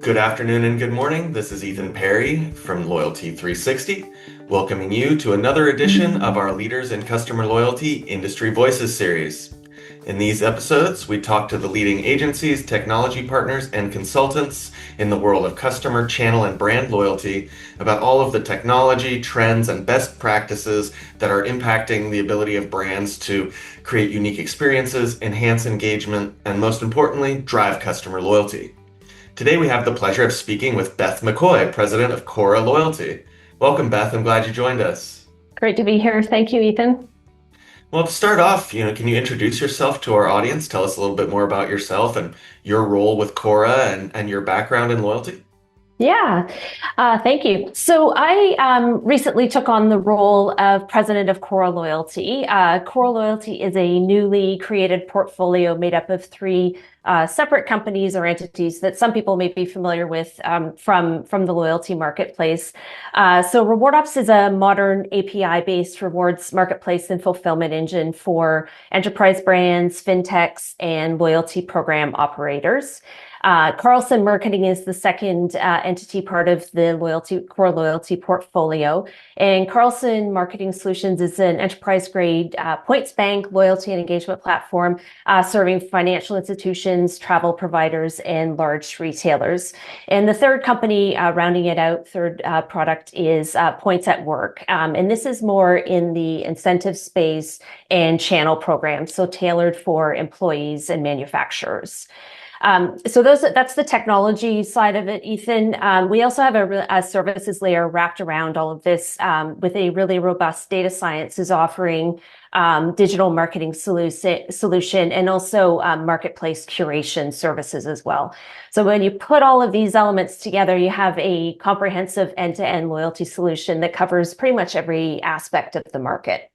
Good afternoon and good morning. This is Ethan Perry from Loyalty 360, welcoming you to another edition of our Leaders in Customer Loyalty Industry Voices series. In these episodes, we talk to the leading agencies, technology partners, and consultants in the world of customer, channel, and brand loyalty about all of the technology, trends, and best practices that are impacting the ability of brands to create unique experiences, enhance engagement, and most importantly, drive customer loyalty. Today we have the pleasure of speaking with Beth McCoy, president of CORA Loyalty. Welcome, Beth. I'm glad you joined us. Great to be here. Thank you, Ethan. Well, to start off, can you introduce yourself to our audience? Tell us a little bit more about yourself and your role with CORA and your background in loyalty. Yeah, thank you. So I recently took on the role of president of CORA Loyalty. CORA Loyalty is a newly created portfolio made up of three separate companies or entities that some people may be familiar with from the loyalty marketplace. So RewardOps is a modern API-based rewards marketplace and fulfillment engine for enterprise brands, fintechs, and loyalty program operators. Carlson Marketing is the second entity part of the CORA Loyalty portfolio. And Carlson Marketing Solutions is an enterprise-grade points bank, loyalty and engagement platform serving financial institutions, travel providers, and large retailers. And the third company rounding it out, third product is Points at Work. And this is more in the incentive space and channel programs, so tailored for employees and manufacturers. So that's the technology side of it, Ethan. We also have a services layer wrapped around all of this with a really robust data sciences offering, digital marketing solution, and also marketplace curation services as well. So when you put all of these elements together, you have a comprehensive end-to-end loyalty solution that covers pretty much every aspect of the market.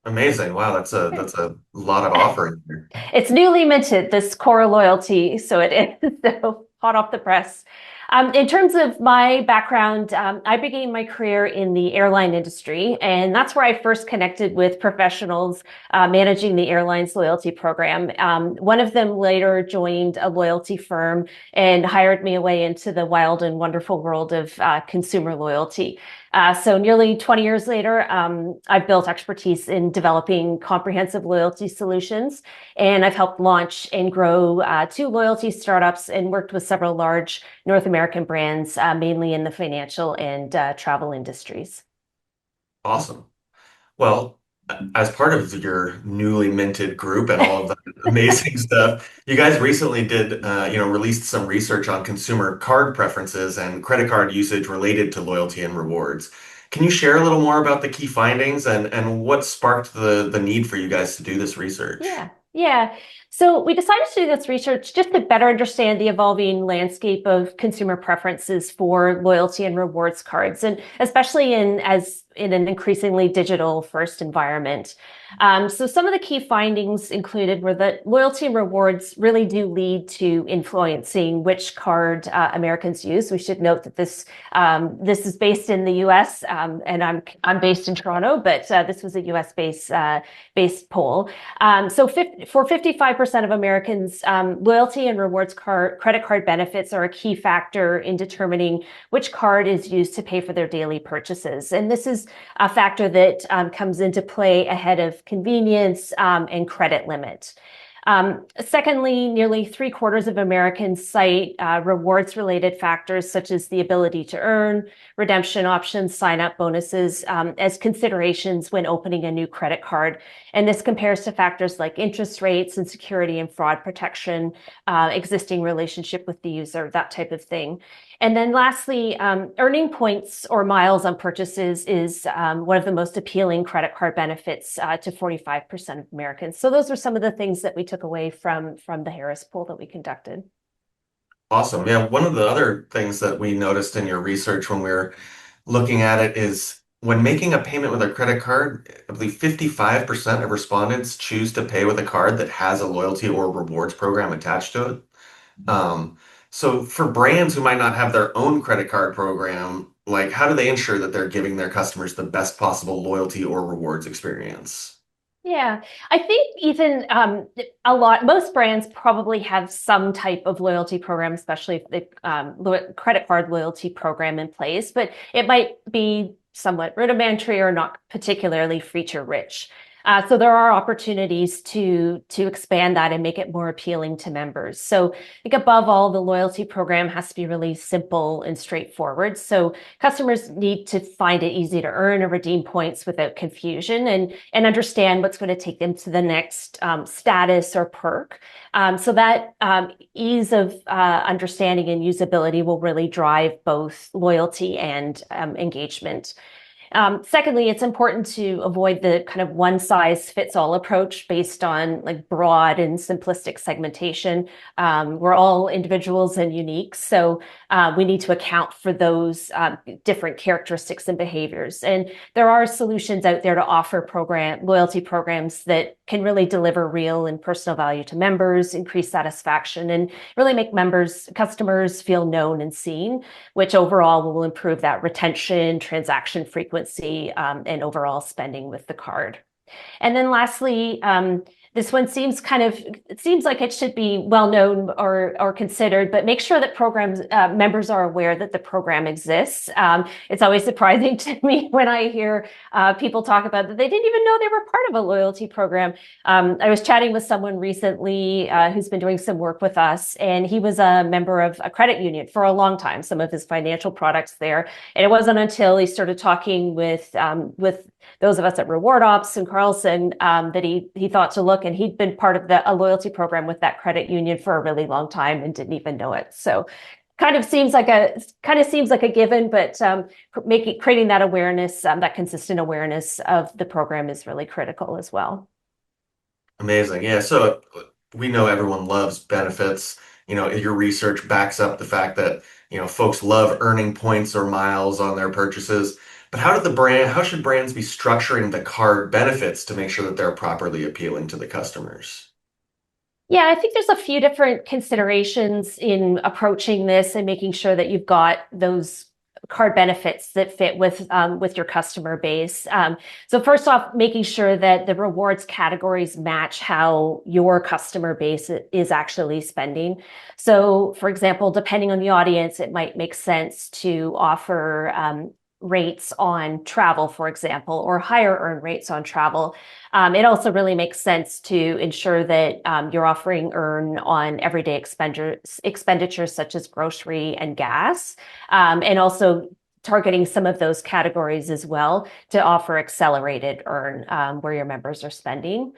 Amazing. Wow, that's a lot of offering here. It's newly minted, this CORA Loyalty, so it is so hot off the press. In terms of my background, I began my career in the airline industry, and that's where I first connected with professionals managing the airline's loyalty program. One of them later joined a loyalty firm and hired me away into the wild and wonderful world of consumer loyalty. So nearly 20 years later, I've built expertise in developing comprehensive loyalty solutions, and I've helped launch and grow two loyalty startups and worked with several large North American brands, mainly in the financial and travel industries. Awesome. Well, as part of your newly minted group and all of that amazing stuff, you guys recently did, released some research on consumer card preferences and credit card usage related to loyalty and rewards. Can you share a little more about the key findings and what sparked the need for you guys to do this research? Yeah. So we decided to do this research just to better understand the evolving landscape of consumer preferences for loyalty and rewards cards, and especially in an increasingly digital first environment. So some of the key findings included were that loyalty and rewards really do lead to influencing which card Americans use. We should note that this is based in the U.S. And I'm based in Toronto, but this was a U.S. based poll. For 55% of Americans, loyalty and rewards credit card benefits are a key factor in determining which card is used to pay for their daily purchases. And this is a factor that comes into play ahead of convenience and credit limit. Secondly, nearly 3/4 of Americans cite rewards-related factors such as the ability to earn, redemption options, sign-up bonuses as considerations when opening a new credit card. And this compares to factors like interest rates and security and fraud protection, existing relationship with the user, that type of thing. And then lastly, earning points or miles on purchases is one of the most appealing credit card benefits to 45% of Americans. So those are some of the things that we took away from the Harris poll that we conducted. Awesome. Yeah, one of the other things that we noticed in your research when we were looking at it is when making a payment with a credit card, I believe 55% of respondents choose to pay with a card that has a loyalty or rewards program attached to it. So for brands who might not have their own credit card program, like how do they ensure that they're giving their customers the best possible loyalty or rewards experience? Yeah, I think even most brands probably have some type of loyalty program, especially if they've credit card loyalty program in place, but it might be somewhat rudimentary or not particularly feature rich. So there are opportunities to expand that and make it more appealing to members. So I think above all, the loyalty program has to be really simple and straightforward. So customers need to find it easy to earn or redeem points without confusion and understand what's going to take them to the next status or perk. So that ease of understanding and usability will really drive both loyalty and engagement. Secondly, it's important to avoid the kind of one size fits all approach based on like broad and simplistic segmentation. We're all individuals and unique, so we need to account for those different characteristics and behaviors. And there are solutions out there to offer loyalty programs that can really deliver real and personal value to members, increase satisfaction, and really make customers feel known and seen, which overall will improve that retention, transaction frequency, and overall spending with the card. And then lastly, this one it seems like it should be well known or considered, but make sure that members are aware that the program exists. It's always surprising to me when I hear people talk about that they didn't even know they were part of a loyalty program. I was chatting with someone recently who's been doing some work with us, and he was a member of a credit union for a long time, some of his financial products there. And it wasn't until he started talking with those of us at RewardOps and Carlson that he thought to look, and he'd been part of a loyalty program with that credit union for a really long time and didn't even know it. So seems like a given, but creating that awareness, that consistent awareness of the program is really critical as well. Amazing. Yeah. So we know everyone loves benefits. Your research backs up the fact that, folks love earning points or miles on their purchases. But how should brands be structuring the card benefits to make sure that they're properly appealing to the customers? Yeah, I think there's a few different considerations in approaching this and making sure that you've got those card benefits that fit with your customer base. So first off, making sure that the rewards categories match how your customer base is actually spending. So, for example, depending on the audience, it might make sense to offer rates on travel, for example, or higher earn rates on travel. It also really makes sense to ensure that you're offering earn on everyday expenditures such as grocery and gas, and also targeting some of those categories as well to offer accelerated earn where your members are spending.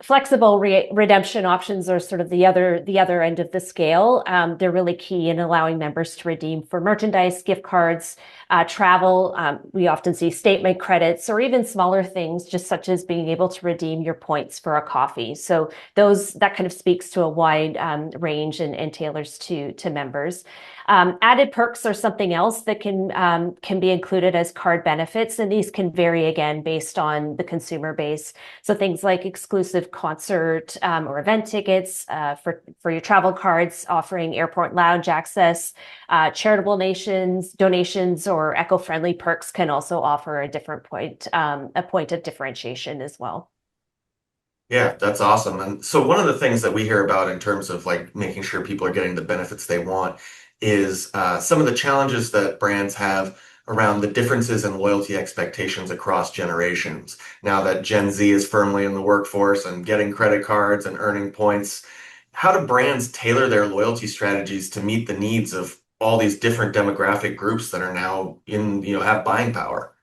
Flexible redemption options are sort of the other end of the scale. They're really key in allowing members to redeem for merchandise, gift cards, travel. We often see statement credits or even smaller things, just such as being able to redeem your points for a coffee. So that kind of speaks to a wide range and tailors to members. Added perks are something else that can be included as card benefits, and these can vary again based on the consumer base. So things like exclusive concert or event tickets for your travel cards, offering airport lounge access, charitable donations, or eco-friendly perks can also offer a point of differentiation as well. Yeah, that's awesome. And so one of the things that we hear about in terms of like making sure people are getting the benefits they want is some of the challenges that brands have around the differences in loyalty expectations across generations. Now that Gen Z is firmly in the workforce and getting credit cards and earning points, how do brands tailor their loyalty strategies to meet the needs of all these different demographic groups that are now have buying power?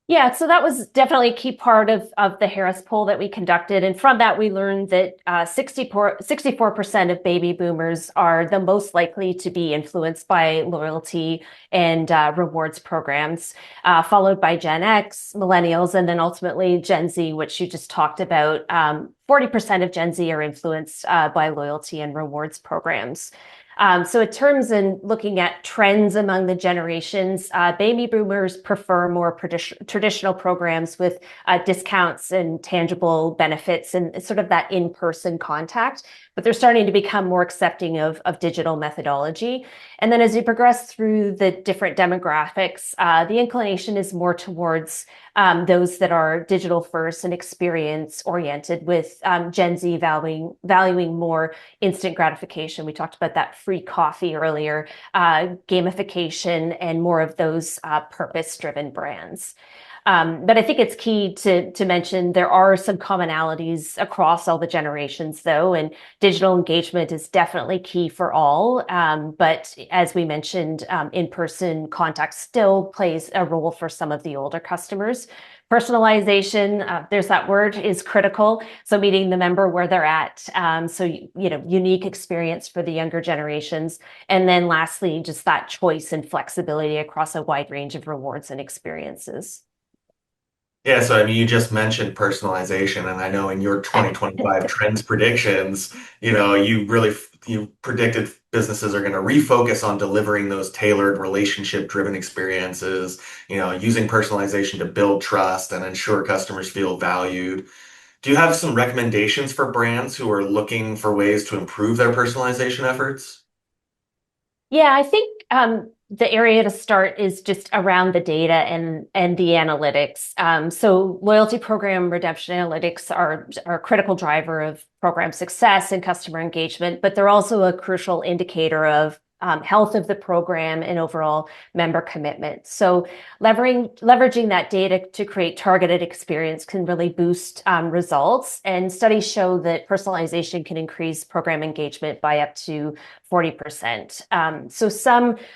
Yeah, so that was definitely a key part of the Harris poll that we conducted. And from that, we learned that 64% of baby boomers are the most likely to be influenced by loyalty and rewards programs, followed by Gen X, millennials, and then ultimately Gen Z, which you just talked about. 40% of Gen Z are influenced by loyalty and rewards programs. So in terms in looking at trends among the generations, baby boomers prefer more traditional programs with discounts and tangible benefits and sort of that in-person contact, but they're starting to become more accepting of digital methodology. And then as you progress through the different demographics, the inclination is more towards those that are digital first and experience oriented, with Gen Z valuing more instant gratification. We talked about that free coffee earlier, gamification, and more of those purpose-driven brands. But I think it's key to mention there are some commonalities across all the generations, though, and digital engagement is definitely key for all. But as we mentioned, in-person contact still plays a role for some of the older customers. Personalization, there's that word, is critical. So meeting the member where they're at. So, unique experience for the younger generations. And then lastly, just that choice and flexibility across a wide range of rewards and experiences. Yeah, so I mean, you just mentioned personalization, and I know in your 2025 trends predictions, you predicted businesses are going to refocus on delivering those tailored relationship-driven experiences, using personalization to build trust and ensure customers feel valued. Do you have some recommendations for brands who are looking for ways to improve their personalization efforts? Yeah, I think the area to start is just around the data and the analytics. So loyalty program redemption analytics are a critical driver of program success and customer engagement, but they're also a crucial indicator of health of the program and overall member commitment. So leveraging that data to create targeted experience can really boost results. And studies show that personalization can increase program engagement by up to 40%.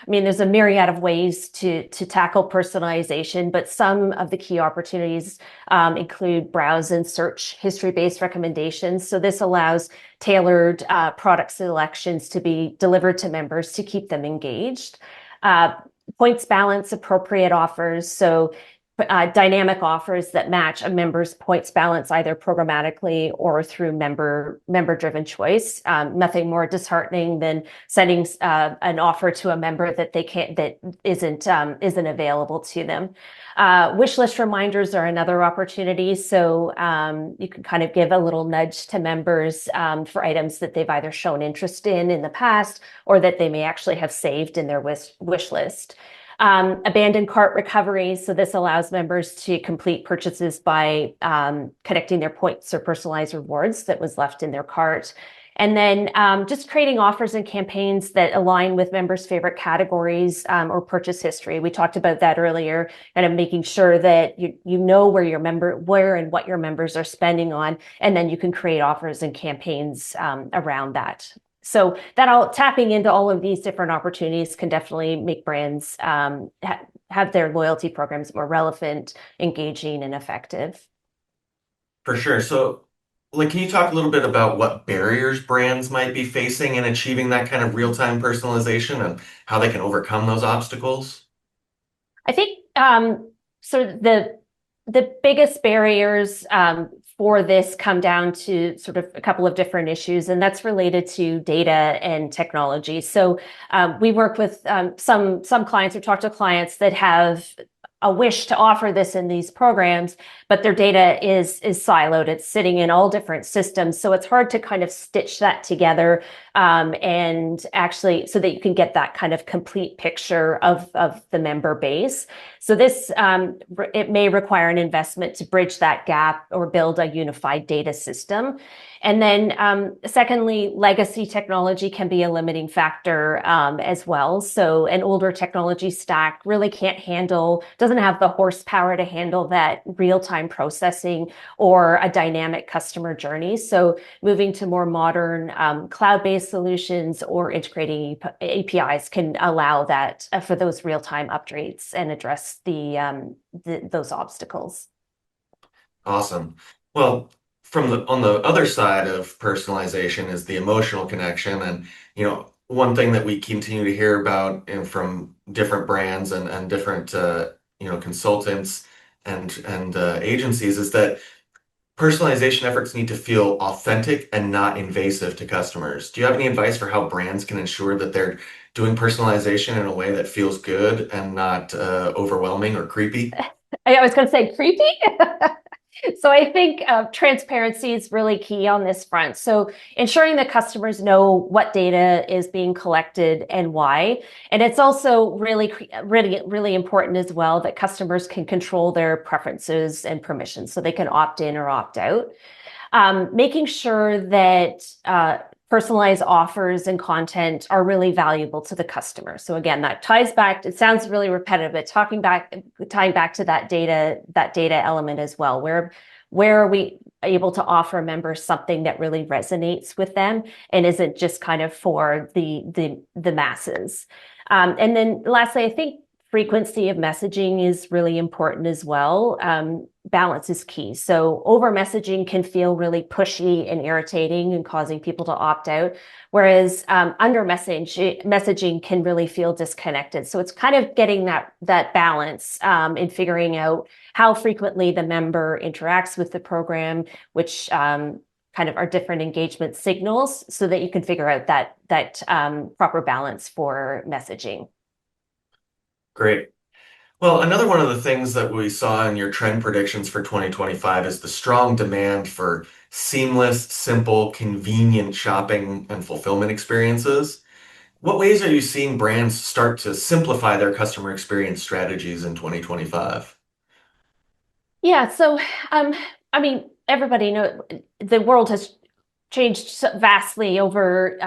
There's a myriad of ways to tackle personalization, but some of the key opportunities include browse and search history-based recommendations. So this allows tailored product selections to be delivered to members to keep them engaged. Points balance appropriate offers. So dynamic offers that match a member's points balance either programmatically or through member-driven choice. Nothing more disheartening than sending an offer to a member that isn't available to them. Wish list reminders are another opportunity. So you can kind of give a little nudge to members for items that they've either shown interest in the past or that they may actually have saved in their wish list. Abandoned cart recovery. So this allows members to complete purchases by connecting their points or personalized rewards that was left in their cart. And then just creating offers and campaigns that align with members' favorite categories or purchase history. We talked about that earlier, kind of making sure that you know where and what your members are spending on, and then you can create offers and campaigns around that. So tapping into all of these different opportunities can definitely make brands have their loyalty programs more relevant, engaging, and effective. For sure. So, can you talk a little bit about what barriers brands might be facing in achieving that kind of real-time personalization and how they can overcome those obstacles? I think sort of the biggest barriers for this come down to sort of a couple of different issues, and that's related to data and technology. So we work with some clients or talk to clients that have a wish to offer this in these programs, but their data is siloed. It's sitting in all different systems. So it's hard to kind of stitch that together and actually so that you can get that kind of complete picture of the member base. So this, it may require an investment to bridge that gap or build a unified data system. And then secondly, legacy technology can be a limiting factor as well. So an older technology stack really doesn't have the horsepower to handle that real-time processing or a dynamic customer journey. So moving to more modern cloud-based solutions or integrating APIs can allow that for those real-time updates and address those obstacles. Awesome. Well, on the other side of personalization is the emotional connection, and one thing that we continue to hear about and from different brands and different consultants and agencies is that personalization efforts need to feel authentic and not invasive to customers. Do you have any advice for how brands can ensure that they're doing personalization in a way that feels good and not overwhelming or creepy? I was going to say creepy. So I think transparency is really key on this front. So ensuring that customers know what data is being collected and why. And it's also really important as well that customers can control their preferences and permissions so they can opt in or opt out. Making sure that personalized offers and content are really valuable to the customer. So again, that ties back, it sounds really repetitive, but tying back to that data element as well. Where are we able to offer members something that really resonates with them and isn't just kind of for the masses? And then lastly, I think frequency of messaging is really important as well. Balance is key. So over messaging can feel really pushy and irritating and causing people to opt out, whereas under messaging can really feel disconnected. So it's kind of getting that balance and figuring out how frequently the member interacts with the program, which kind of are different engagement signals, so that you can figure out that proper balance for messaging. Great. Well, another one of the things that we saw in your trend predictions for 2025 is the strong demand for seamless, simple, convenient shopping and fulfillment experiences. What ways are you seeing brands start to simplify their customer experience strategies in 2025? Yeah, so um, I mean, everybody know the world has changed vastly over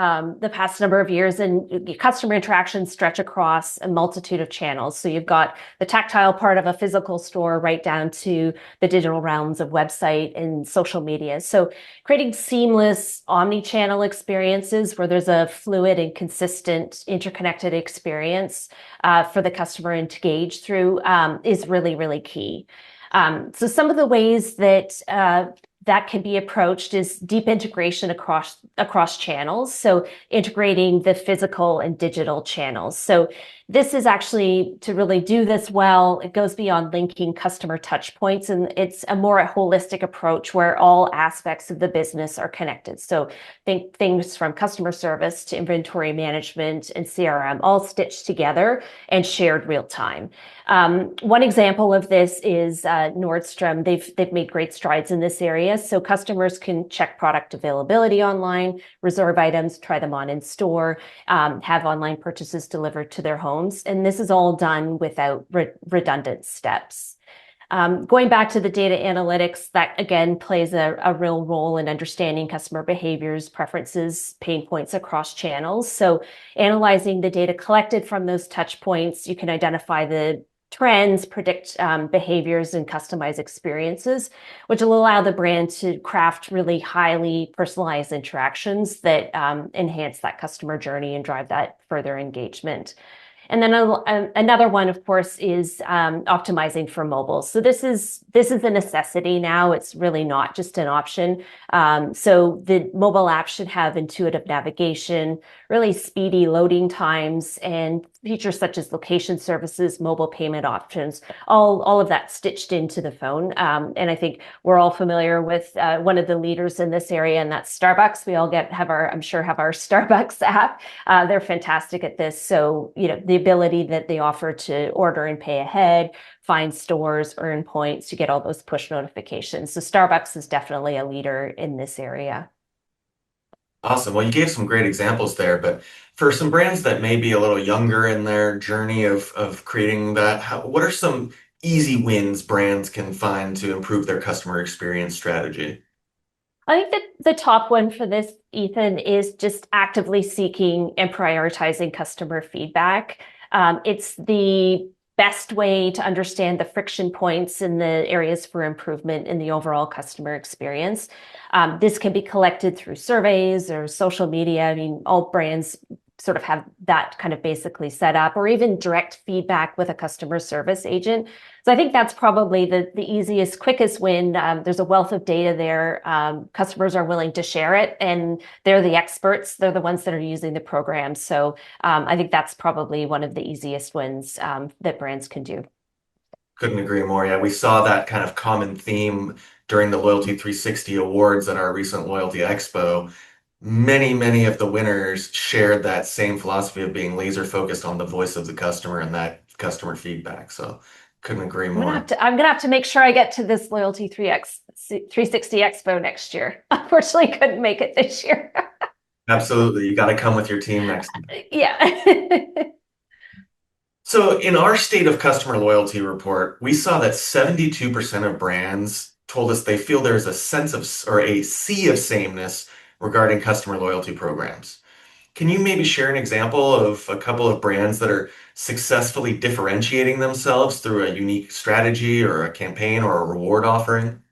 the past number of years, and customer interactions stretch across a multitude of channels. So you've got the tactile part of a physical store right down to the digital realms of website and social media. So creating seamless omnichannel experiences where there's a fluid and consistent interconnected experience for the customer to engage through is really key. So some of the ways that can be approached is deep integration across channels. So integrating the physical and digital channels. So this is actually, to really do this well, it goes beyond linking customer touch points, and it's a more holistic approach where all aspects of the business are connected. So think things from customer service to inventory management and CRM all stitched together and shared real time. One example of this is Nordstrom. They've made great strides in this area. So customers can check product availability online, reserve items, try them on in store, have online purchases delivered to their homes. And this is all done without redundant steps. Going back to the data analytics, that again plays a real role in understanding customer behaviors, preferences, pain points across channels. So analyzing the data collected from those touch points, you can identify the trends, predict behaviors, and customize experiences, which will allow the brand to craft really highly personalized interactions that enhance that customer journey and drive that further engagement. And then another one, of course, is optimizing for mobile. So this is a necessity now. It's really not just an option. So the mobile app should have intuitive navigation, really speedy loading times, and features such as location services, mobile payment options, all of that stitched into the phone. And I think we're all familiar with one of the leaders in this area, and that's Starbucks. We all have our Starbucks app. They're fantastic at this. So, the ability that they offer to order and pay ahead, find stores, earn points, to get all those push notifications. So Starbucks is definitely a leader in this area. Awesome. Well, you gave some great examples there, but for some brands that may be a little younger in their journey of creating that, what are some easy wins brands can find to improve their customer experience strategy? I think that the top one for this, Ethan, is just actively seeking and prioritizing customer feedback. It's the best way to understand the friction points and the areas for improvement in the overall customer experience. This can be collected through surveys or social media. I mean, all brands sort of have that kind of basically set up, or even direct feedback with a customer service agent. So I think that's probably the easiest, quickest win. There's a wealth of data there. Customers are willing to share it, and they're the experts. They're the ones that are using the program. So I think that's probably one of the easiest wins that brands can do. Couldn't agree more. Yeah, we saw that kind of common theme during the Loyalty 360 awards at our recent Loyalty Expo, many of the winners shared that same philosophy of being laser focused on the voice of the customer and that customer feedback. So couldn't agree more. I'm gonna have to make sure I get to this Loyalty 360 Expo next year. Unfortunately, couldn't make it this year. Absolutely. You got to come with your team next time. Yeah. So in our state of customer loyalty report, we saw that 72% of brands told us they feel there's a sense of or a sea of sameness regarding customer loyalty programs. Can you maybe share an example of a couple of brands that are successfully differentiating themselves through a unique strategy or a campaign or a reward offering?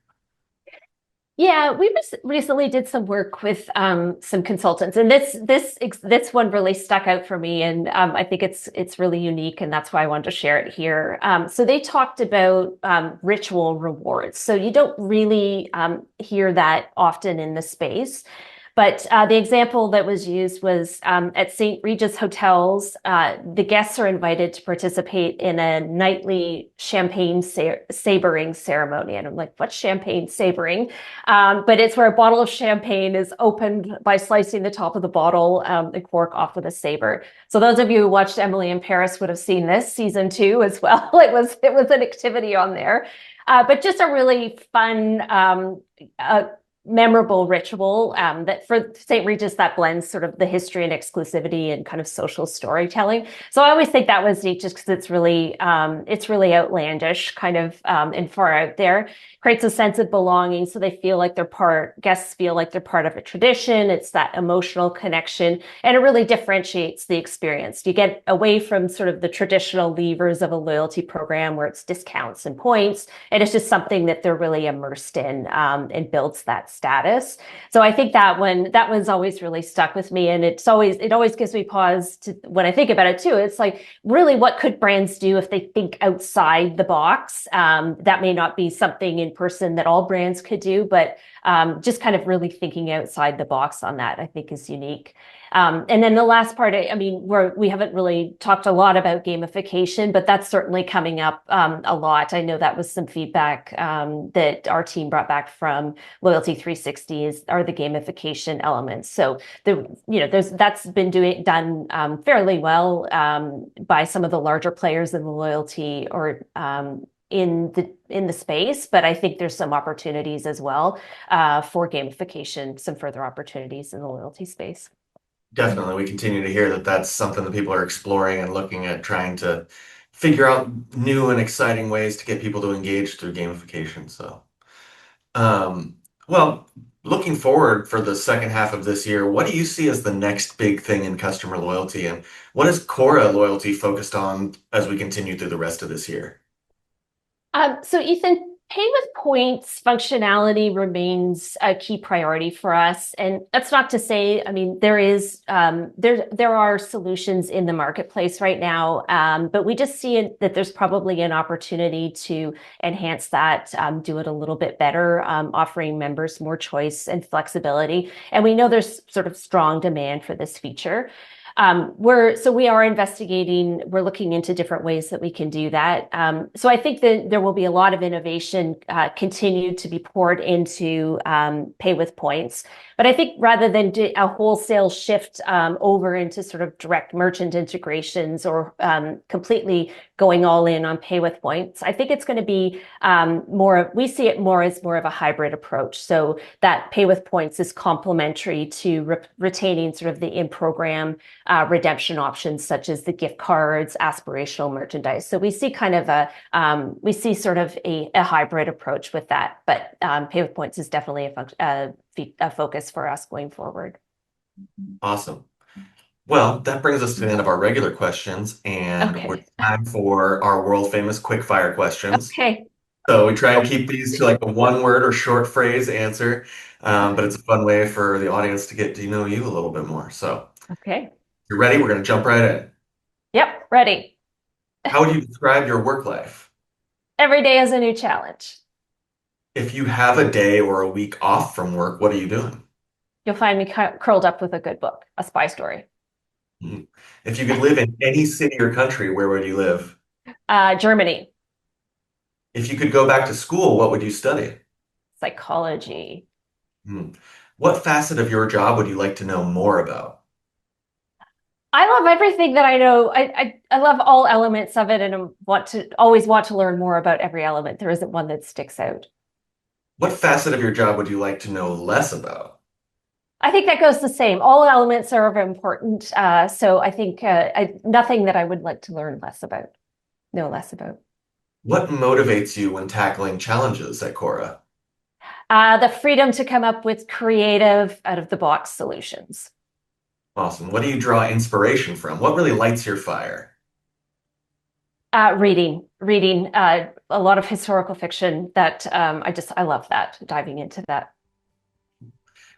Yeah, we recently did some work with some consultants, and this one really stuck out for me, and I think it's really unique, and that's why I wanted to share it here. So they talked about ritual rewards. So you don't really hear that often in the space. But the example that was used was at St. Regis hotels. The guests are invited to participate in a nightly champagne sabering ceremony. And I'm like, what's champagne sabering? But it's where a bottle of champagne is opened by slicing the top of the bottle, the cork off with a saber. So those of you who watched Emily in Paris would have seen this season 2 as well. It was an activity on there, but just a really fun. Memorable ritual that for St. Regis that blends sort of the history and exclusivity and kind of social storytelling. So I always think that was neat just because it's really outlandish, kind of and far out there. Creates a sense of belonging, so they feel like guests feel like they're part of a tradition. It's that emotional connection, and it really differentiates the experience. You get away from sort of the traditional levers of a loyalty program where it's discounts and points, and it's just something that they're really immersed in and builds that status. So I think that one's always really stuck with me, and it always gives me pause when I think about it too. It's like, really, what could brands do if they think outside the box? That may not be something in person that all brands could do, but just kind of really thinking outside the box on that, I think, is unique. And then the last part, I mean, we haven't really talked a lot about gamification, but that's certainly coming up a lot. I know that was some feedback that our team brought back from Loyalty 360 are the gamification elements. So that's been done fairly well by some of the larger players in the loyalty or in the space, but I think there's some opportunities as well for gamification, some further opportunities in the loyalty space. Definitely, we continue to hear that that's something that people are exploring and looking at trying to figure out new and exciting ways to get people to engage through gamification. So, um, well, looking forward for the second half of this year, what do you see as the next big thing in customer loyalty, and what is CORA Loyalty focused on as we continue through the rest of this year? So Ethan, pay with points functionality remains a key priority for us. And that's not to say, I mean, there are solutions in the marketplace right now, but we just see that there's probably an opportunity to enhance that, do it a little bit better, offering members more choice and flexibility. And we know there's sort of strong demand for this feature. We are investigating, we're looking into different ways that we can do that. So I think that there will be a lot of innovation continue to be poured into pay with points. But I think rather than do a wholesale shift over into sort of direct merchant integrations or completely going all in on pay with points, I think it's going to be we see it more as more of a hybrid approach. So that pay with points is complementary to retaining sort of the in-program redemption options such as the gift cards, aspirational merchandise. So we see kind of sort of a hybrid approach with that, but pay with points is definitely a focus for us going forward. Awesome. Well, that brings us to the end of our regular questions, and we're Okay. time for our world famous quick fire questions. Okay. So we try and keep these to like a one word or short phrase answer, but it's a fun way for the audience to get to know you a little bit more. So, Okay. you're ready? We're going to jump right in. Yep. Ready. How would you describe your work life? Every day is a new challenge. If you have a day or a week off from work, what are you doing? You'll find me curled up with a good book, a spy story. Mhm. If you could live in any city or country, where would you live? Germany, If you could go back to school, what would you study? Psychology. Hmm. What facet of your job would you like to know more about? I love everything that I know. I love all elements of it and always want to learn more about every element. There isn't one that sticks out. What facet of your job would you like to know less about? I think that goes the same. All elements are important. So I think nothing that I would like to learn less about, know less about. What motivates you when tackling challenges at Cora? The freedom to come up with creative, out of the box solutions. Awesome. What do you draw inspiration from? What really lights your fire? Reading a lot of historical fiction that I love that, diving into that.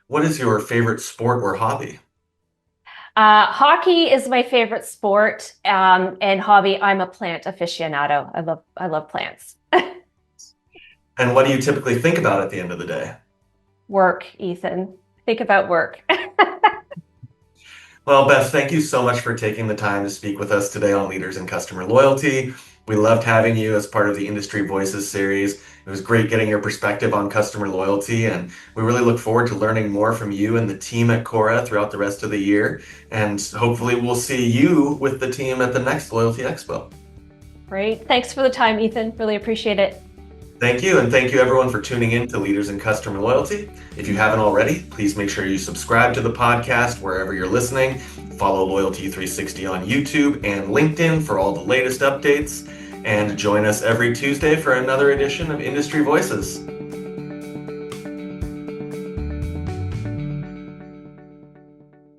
What is your favorite sport or hobby? Hockey is my favorite sport, and hobby. I'm a plant aficionado. I love plants. And what do you typically think about at the end of the day? Work, Ethan. Think about work. Well, Beth, thank you so much for taking the time to speak with us today on Leaders in Customer Loyalty. We loved having you as part of the Industry Voices series. It was great getting your perspective on customer loyalty, and we really look forward to learning more from you and the team at Cora throughout the rest of the year. And hopefully, we'll see you with the team at the next Loyalty Expo. Great. Thanks for the time, Ethan. Really appreciate it. Thank you, and thank you everyone for tuning in to Leaders in Customer Loyalty. If you haven't already, please make sure you subscribe to the podcast wherever you're listening. Follow Loyalty 360 on YouTube and LinkedIn for all the latest updates, and join us every Tuesday for another edition of Industry Voices.